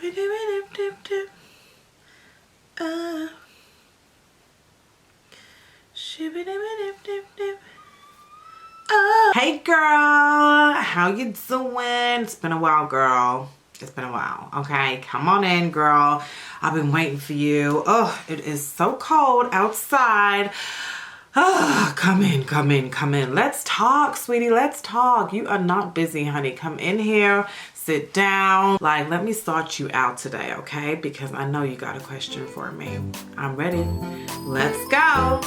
Shibby-dibby-dip-dip-dip. Shibby-dibby-dip-dip-dip. Hey girl, how you doing? It's been a while, girl. It's been a while. Okay, come on in, girl. I've been waiting for you. Oh, it is so cold outside. Ah, come in, come in, come in. Let's talk, sweetie. Let's talk. You are not busy, honey. Come in here, sit down. Like, let me start you out today, okay? Because I know you got a question for me. I'm ready. Let's go.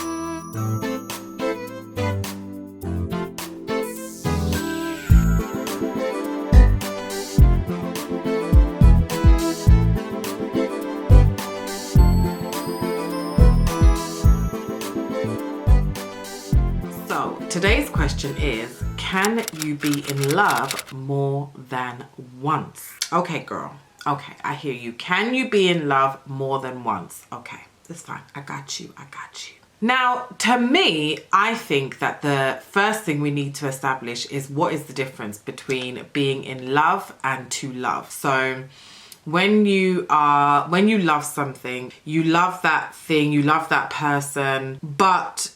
Today's question is, can you be in love more than once? Okay, girl. Okay, I hear you. Can you be in love more than once? Okay, that's fine. I got you. I got you. Now, to me, I think that the first thing we need to establish is what is the difference between being in love and to love. So when you love something, you love that thing, you love that person, but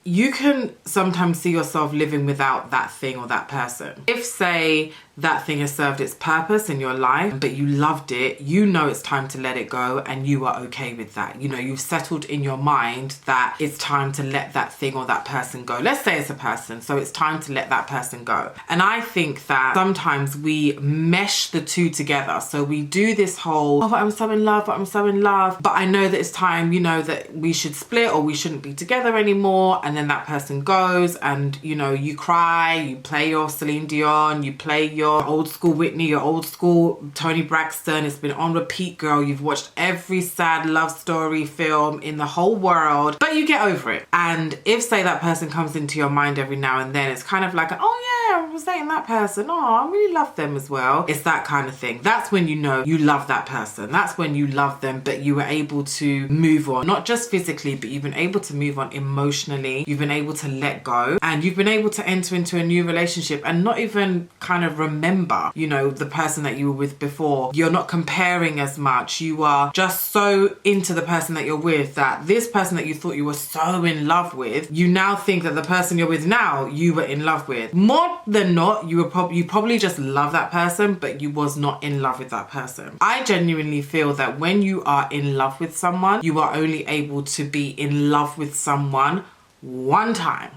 you can sometimes see yourself living without that thing or that person. If, say, that thing has served its purpose in your life, but you loved it, you know it's time to let it go and you are okay with that. You know, you've settled in your mind that it's time to let that thing or that person go. Let's say it's a person, so it's time to let that person go. And I think that sometimes we mesh the two together. So we do this whole, oh, but I'm so in love, but I'm so in love, but I know that it's time, you know, that we should split or we shouldn't be together anymore. And then that person goes and, you know, you cry, you play your Celine Dion, you play your old school Whitney, your old school Toni Braxton. It's been on repeat, girl. You've watched every sad love story film in the whole world, but you get over it. And if, say, that person comes into your mind every now and then, it's kind of like, oh yeah, I was dating that person. Oh, I really love them as well. It's that kind of thing. That's when you know you love that person. That's when you love them, but you were able to move on, not just physically, but you've been able to move on emotionally. You've been able to let go and you've been able to enter into a new relationship and not even kind of remember, you know, the person that you were with before. You're not comparing as much. You are just so into the person that you're with that this person that you thought you were so in love with, you now think that the person you're with now, you were in love with. More than not, you probably just love that person, but you was not in love with that person. I genuinely feel that when you are in love with someone, you are only able to be in love with someone one time.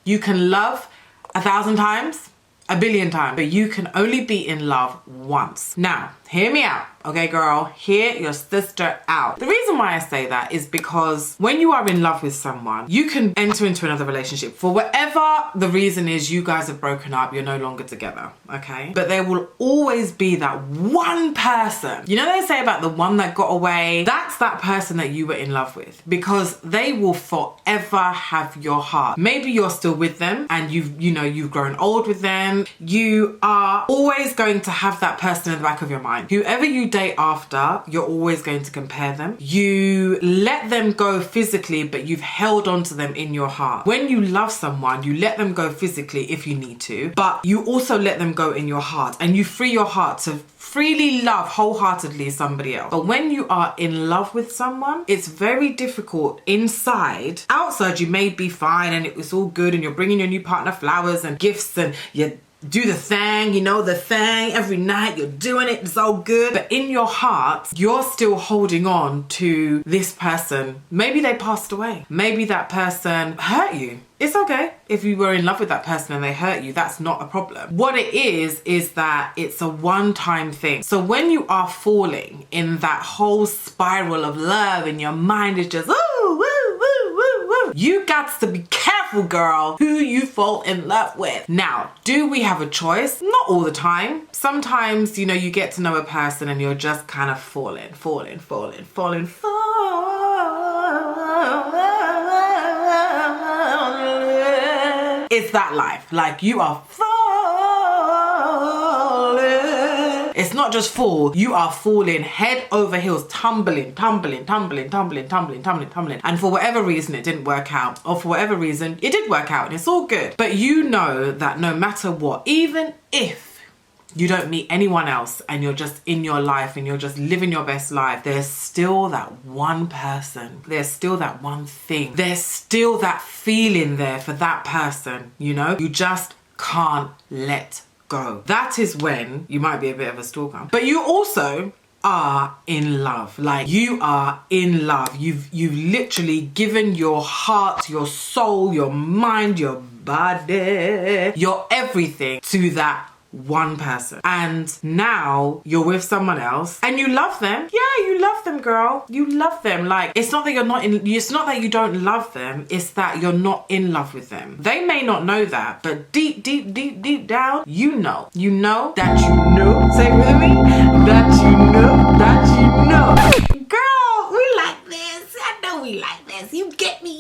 You can love 1,000 times, 1,000,000,000 times, but you can only be in love once. Now, hear me out. Okay, girl, hear your sister out. The reason why I say that is because when you are in love with someone, you can enter into another relationship. For whatever the reason is, you guys have broken up, you're no longer together, okay? But there will always be that one person. You know they say about the one that got away? That's that person that you were in love with because they will forever have your heart. Maybe you're still with them and you've grown old with them. You are always going to have that person in the back of your mind. Whoever you date after, you're always going to compare them. You let them go physically, but you've held on to them in your heart. When you love someone, you let them go physically if you need to, but you also let them go in your heart and you free your heart to freely love wholeheartedly somebody else. But when you are in love with someone, it's very difficult inside. Outside, you may be fine and it's all good and you're bringing your new partner flowers and gifts and you do the thing, you know, the thing every night, you're doing it, it's all good. But in your heart, you're still holding on to this person. Maybe they passed away. Maybe that person hurt you. It's okay. If you were in love with that person and they hurt you, that's not a problem. What it is that it's a one-time thing. So when you are falling in that whole spiral of love and your mind is just, ooh, woo, woo, woo, woo, you got to be careful, girl, who you fall in love with. Now, do we have a choice? Not all the time. Sometimes, you know, you get to know a person and you're just kind of falling. It's that life. Like you are falling. It's not just fall. You are falling head over heels, tumbling. And for whatever reason, it didn't work out. Or for whatever reason, it did work out and it's all good. But you know that no matter what, even if you don't meet anyone else and you're just in your life and you're just living your best life, there's still that one person. There's still that one thing. There's still that feeling there for that person, you know? You just can't let go. That is when you might be a bit of a stalker. But you also are in love. Like, you are in love. You've literally given your heart, your soul, your mind, your body, your everything to that one person, and now you're with someone else and you love them. Yeah, you love them, girl. You love them. Like, it's not that you're not in, it's not that you don't love them, it's that you're not in love with them. They may not know that, but deep down, you know that you know. Say it with me. That you know. Girl, we like this. I know we like this. You get me.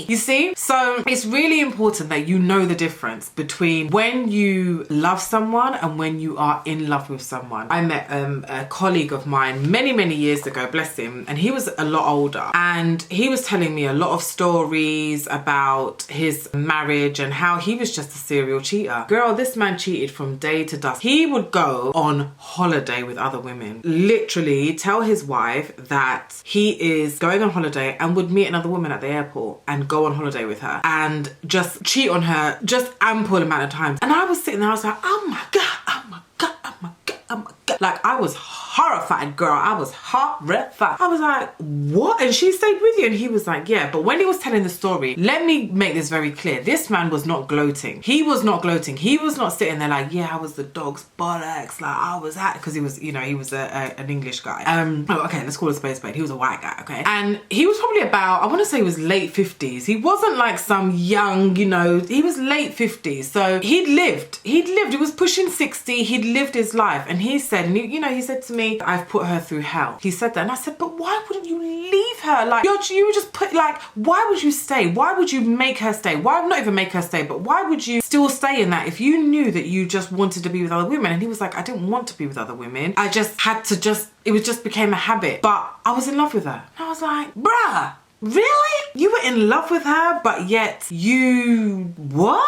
You see? So it's really important that you know the difference between when you love someone and when you are in love with someone. I met a colleague of mine many years ago, bless him, and he was a lot older, and he was telling me a lot of stories about his marriage and how he was just a serial cheater. Girl, this man cheated from day to dusk. He would go on holiday with other women, literally tell his wife that he is going on holiday and would meet another woman at the airport and go on holiday with her and just cheat on her just ample amount of times. And I was sitting there, I was like, oh my God, oh my God, oh my God, oh my God. Like, I was horrified, girl. I was horrified. I was like, what? And she stayed with you? And he was like, yeah. But when he was telling the story, let me make this very clear. This man was not gloating. He was not gloating. He was not sitting there like, yeah, I was the dog's bollocks. Like, I was at, because he was, you know, he was an English guy. Oh, okay, let's call it a spade. He was a white guy, okay? And he was probably about, I want to say he was late 50s. He wasn't like some young, you know, he was late 50s. So he'd lived. He was pushing 60. He'd lived his life. And he said, and he said to me, I've put her through hell. He said that, and I said, but why wouldn't you leave her? Like, you would just put, like, why would you stay? Why would you make her stay? Why not even make her stay, but why would you still stay in that if you knew that you just wanted to be with other women? And he was like, I didn't want to be with other women. I just had to it just became a habit. But I was in love with her. And I was like, bruh, really? You were in love with her, but yet you, what?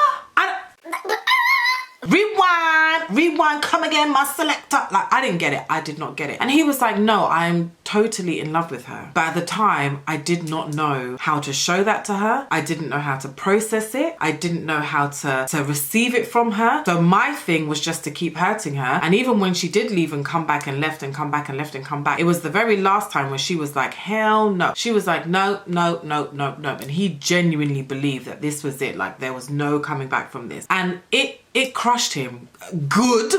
Rewind, come again, my selector. Like, I didn't get it. I did not get it. And he was like, no, I'm totally in love with her. But at the time, I did not know how to show that to her. I didn't know how to process it. I didn't know how to receive it from her. So my thing was just to keep hurting her. And even when she did leave and come back and left and come back and left and come back, it was the very last time when she was like, hell no. She was like, no. And he genuinely believed that this was it. Like, there was no coming back from this. And it crushed him. Good,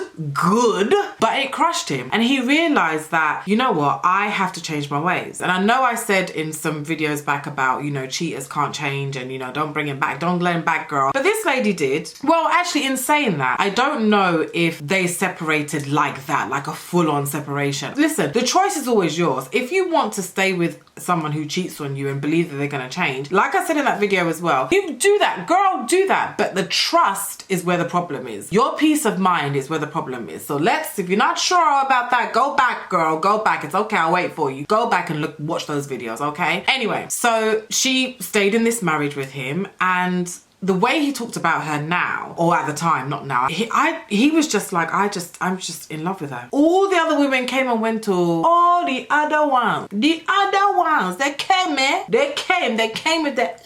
but it crushed him. And he realized that, you know what, I have to change my ways. And I know I said in some videos back about, you know, cheaters can't change and, you know, don't bring him back, don't let him back, girl. But this lady did. Well, actually, in saying that, I don't know if they separated like that, like a full-on separation. Listen, the choice is always yours. If you want to stay with someone who cheats on you and believe that they're going to change, like I said in that video as well, you do that, girl, do that. But the trust is where the problem is. Your peace of mind is where the problem is. So if you're not sure about that, go back, girl, go back. It's okay, I'll wait for you. Go back and watch those videos, okay? Anyway, so she stayed in this marriage with him, and the way he talked about her now, or at the time, not now, he was just like, I'm just in love with her. All the other women came and went to, all the other ones, they came with their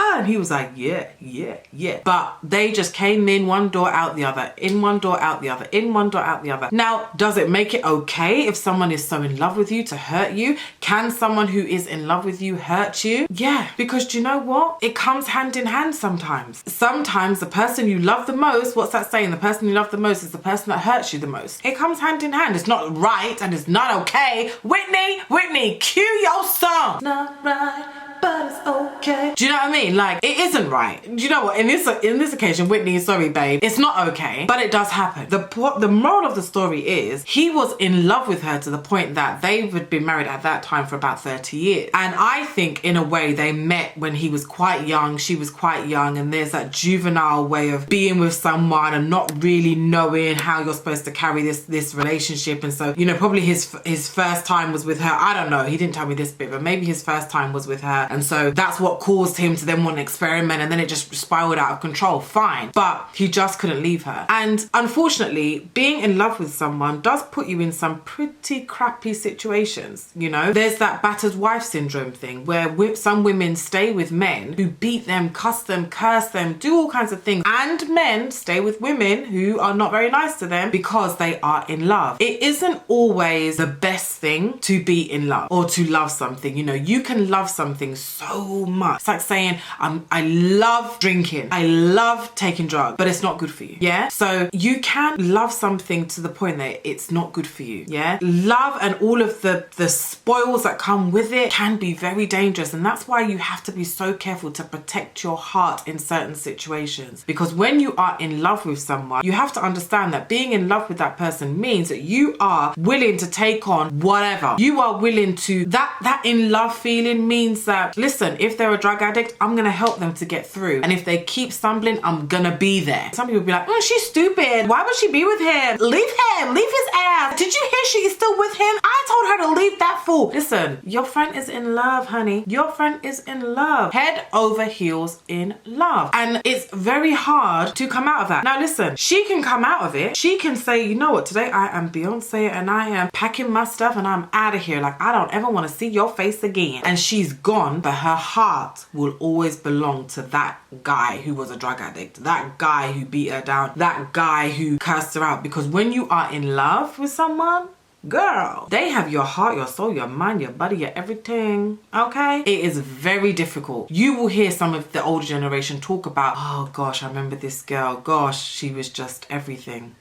and he was like, yeah. But they just came in one door out the other, in one door out the other, in one door out the other. Now, does it make it okay if someone is so in love with you to hurt you? Can someone who is in love with you hurt you? Yeah, because do you know what? It comes hand in hand sometimes. Sometimes the person you love the most, what's that saying? The person you love the most is the person that hurts you the most. It comes hand in hand. It's not right and it's not okay. Whitney, cue your song. Not right, but it's okay. Do you know what I mean? Like, it isn't right. Do you know what? In this occasion, Whitney, sorry, babe, it's not okay, but it does happen. The moral of the story is he was in love with her to the point that they would been married at that time for about 30 years. And I think in a way they met when he was quite young, she was quite young, and there's that juvenile way of being with someone and not really knowing how you're supposed to carry this relationship. And so, you know, probably his first time was with her. I don't know. He didn't tell me this bit, but maybe his first time was with her. And so that's what caused him to then want to experiment, and then it just spiraled out of control. Fine. But he just couldn't leave her. And unfortunately, being in love with someone does put you in some pretty crappy situations, you know? There's that battered wife syndrome thing where some women stay with men who beat them, cuss them, curse them, do all kinds of things. And men stay with women who are not very nice to them because they are in love. It isn't always the best thing to be in love or to love something. You know, you can love something so much. It's like saying, I love drinking, I love taking drugs, but it's not good for you. Yeah. So you can love something to the point that it's not good for you. Yeah. Love and all of the spoils that come with it can be very dangerous. And that's why you have to be so careful to protect your heart in certain situations. Because when you are in love with someone, you have to understand that being in love with that person means that you are willing to take on whatever. You are willing to, that in love feeling means that, listen, if they're a drug addict, I'm going to help them to get through. And if they keep stumbling, I'm going to be there. Some people be like, oh, she's stupid. Why would she be with him? Leave him. Leave his ass. Did you hear she is still with him? I told her to leave that fool. Listen, your friend is in love, honey. Your friend is in love. Head over heels in love. And it's very hard to come out of that. Now, listen, she can come out of it. She can say, you know what, today I am Beyonce and I am packing my stuff and I'm out of here. Like, I don't ever want to see your face again. And she's gone, but her heart will always belong to that guy who was a drug addict, that guy who beat her down, that guy who cursed her out. Because when you are in love with someone, girl, they have your heart, your soul, your mind, your body, your everything, okay? It is very difficult. You will hear some of the older generation talk about, oh gosh, I remember this girl, gosh, she was just everything.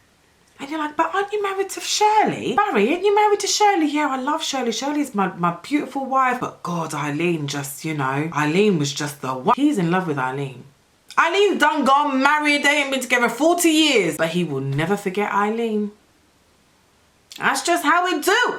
And you're like, but aren't you married to Shirley? Barry, aren't you married to Shirley? Yeah, I love Shirley. Shirley's my beautiful wife. But God, Eileen just, you know, Eileen was just the one. He's in love with Eileen. Eileen's done gone married. They ain't been together 40 years. But he will never forget Eileen. That's just how we do.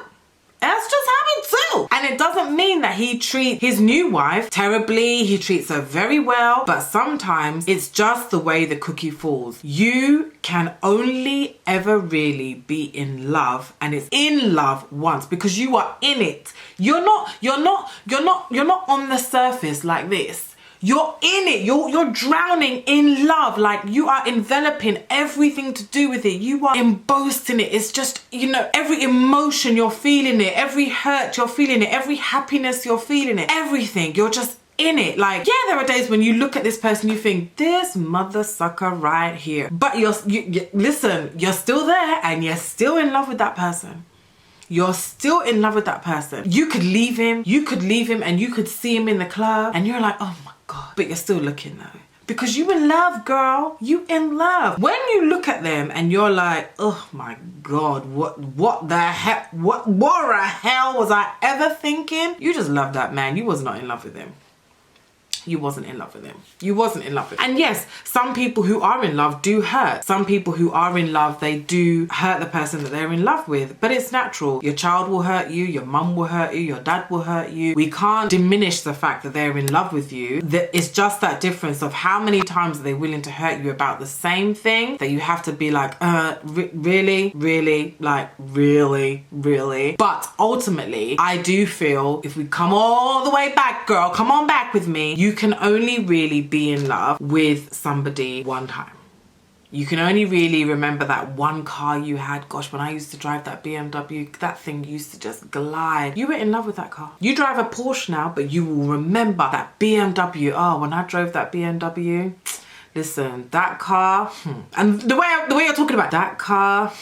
That's just how we do. And it doesn't mean that he treats his new wife terribly. He treats her very well. But sometimes it's just the way the cookie falls. You can only ever really be in love, and it's in love once, because you are in it. You're not on the surface like this. You're in it. You're drowning in love. Like, you are enveloping everything to do with it. You are embossing it. It's just, you know, every emotion you're feeling it. Every hurt you're feeling it. Every happiness you're feeling it. Everything. You're just in it. Like, yeah, there are days when you look at this person, you think, this mother sucker right here. But you listen, you're still there and you're still in love with that person. You're still in love with that person. You could leave him and you could see him in the club and you're like, oh my God. But you're still looking though. Because you in love, girl. You in love. When you look at them and you're like, oh my God, what the hell? What the hell was I ever thinking? You just love that man. You was not in love with him. You wasn't in love with him. You wasn't in love with him. And yes, some people who are in love do hurt. Some people who are in love, they do hurt the person that they're in love with. But it's natural. Your child will hurt you. Your mum will hurt you. Your dad will hurt you. We can't diminish the fact that they're in love with you. It's just that difference of how many times are they willing to hurt you about the same thing that you have to be like, really? Really? Like, really? Really? But ultimately, I do feel if we come all the way back, girl, come on back with me, you can only really be in love with somebody one time. You can only really remember that one car you had. Gosh, when I used to drive that BMW, that thing used to just glide. You were in love with that car. You drive a Porsche now, but you will remember that BMW. Oh, when I drove that BMW, listen, that car, and the way you're talking about that car,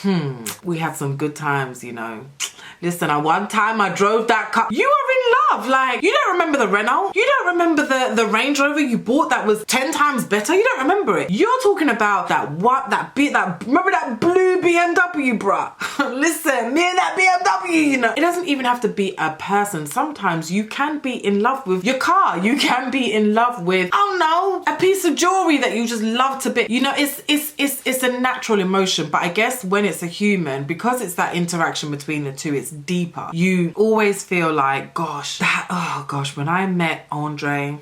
we had some good times, you know. Listen, at one time I drove that car. You are in love. Like, you don't remember the Renault. You don't remember the Range Rover you bought that was 10 times better. You don't remember it. You're talking about remember that blue BMW, bruh. Listen, me and that BMW, you know. It doesn't even have to be a person. Sometimes you can be in love with your car. You can be in love with, oh no, a piece of jewelry that you just love to bit. You know, it's a natural emotion. But I guess when it's a human, because it's that interaction between the two, it's deeper. You always feel like, gosh, when I met Andre,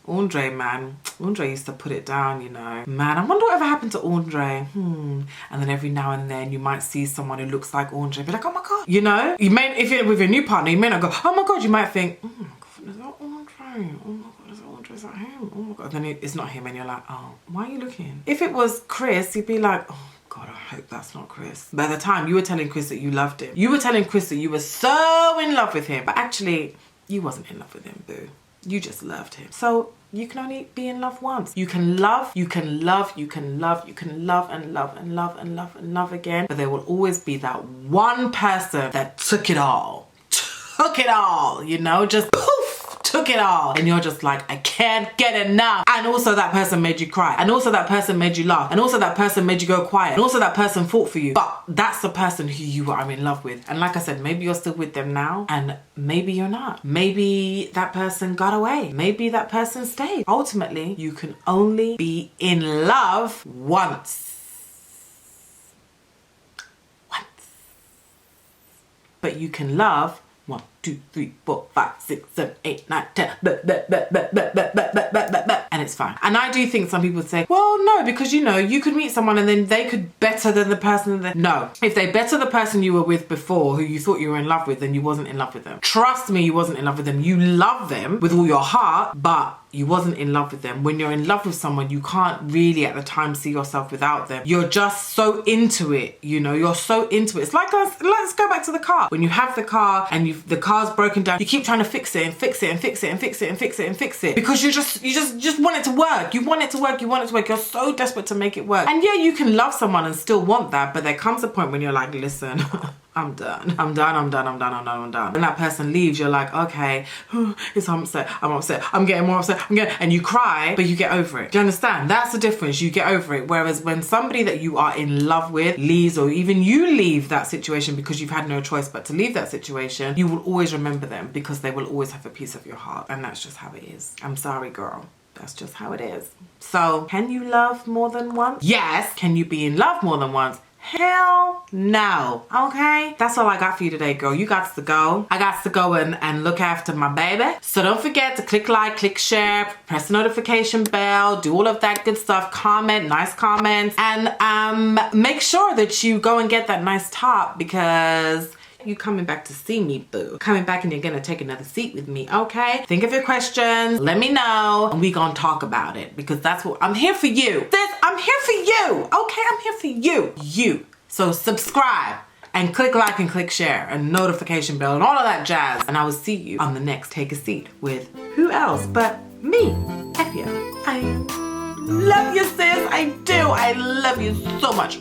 Andre used to put it down, you know. Man, I wonder whatever happened to Andre. And then every now and then you might see someone who looks like Andre, be like, oh my God. You know, you may, if you're with your new partner, you may not go, oh my God. You might think, oh my God, is that Andre? crying. Oh my God, I wonder is that him? Oh my God. Then it's not him and you're like, oh, why are you looking? If it was Chris, you'd be like, oh God, I hope that's not Chris. By the time you were telling Chris that you loved him, you were telling Chris that you were so in love with him, but actually you wasn't in love with him, boo. You just loved him. So you can only be in love once. You can love, you can love, you can love, you can love and love and love and love and love again. But there will always be that one person that took it all. Took it all, you know, just poof, took it all. And you're just like, I can't get enough. And also that person made you cry. And also that person made you laugh. And also that person made you go quiet. And also that person fought for you. But that's the person who you are in love with. And like I said, maybe you're still with them now and maybe you're not. Maybe that person got away. Maybe that person stayed. Ultimately, you can only be in love once. Once. But you can love 1, 2, 3, 4, 5, 6, 7, 8, 9, 10, and it's fine. And I do think some people say, well, no, because you know, you could meet someone and then they could better than the person that no. If they better the person you were with before, who you thought you were in love with, then you wasn't in love with them. Trust me, you wasn't in love with them. You love them with all your heart, but you wasn't in love with them. When you're in love with someone, you can't really at the time see yourself without them. You're just so into it, you know, you're so into it. It's like, let's go back to the car. When you have the car and the car's broken down, you keep trying to fix it and fix it and fix it and fix it and fix it and fix it because you just want it to work. You want it to work, you want it to work. You're so desperate to make it work. And yeah, you can love someone and still want that, but there comes a point when you're like, listen, I'm done. I'm done. When that person leaves, you're like, okay, I'm upset. I'm getting more upset. And you cry, but you get over it. Do you understand? That's the difference. You get over it. Whereas when somebody that you are in love with leaves, or even you leave that situation because you've had no choice but to leave that situation, you will always remember them because they will always have a piece of your heart. And that's just how it is. I'm sorry, girl. That's just how it is. So, can you love more than once? Yes. Can you be in love more than once? Hell no. Okay? That's all I got for you today, girl. You got to go. I got to go and look after my baby. So don't forget to click like, click share, press the notification bell, do all of that good stuff, comment, nice comments, and make sure that you go and get that nice top because you coming back to see me, boo. Coming back and you're gonna take another seat with me, okay? Think of your questions, let me know, and we gonna talk about it because that's what I'm here for you. I'm here for you, okay? I'm here for you. So subscribe and click like and click share and notification bell and all of that jazz. And I will see you on the next Take a Seat with who else but me, Effia. I love you, sis. I do. I love you so much.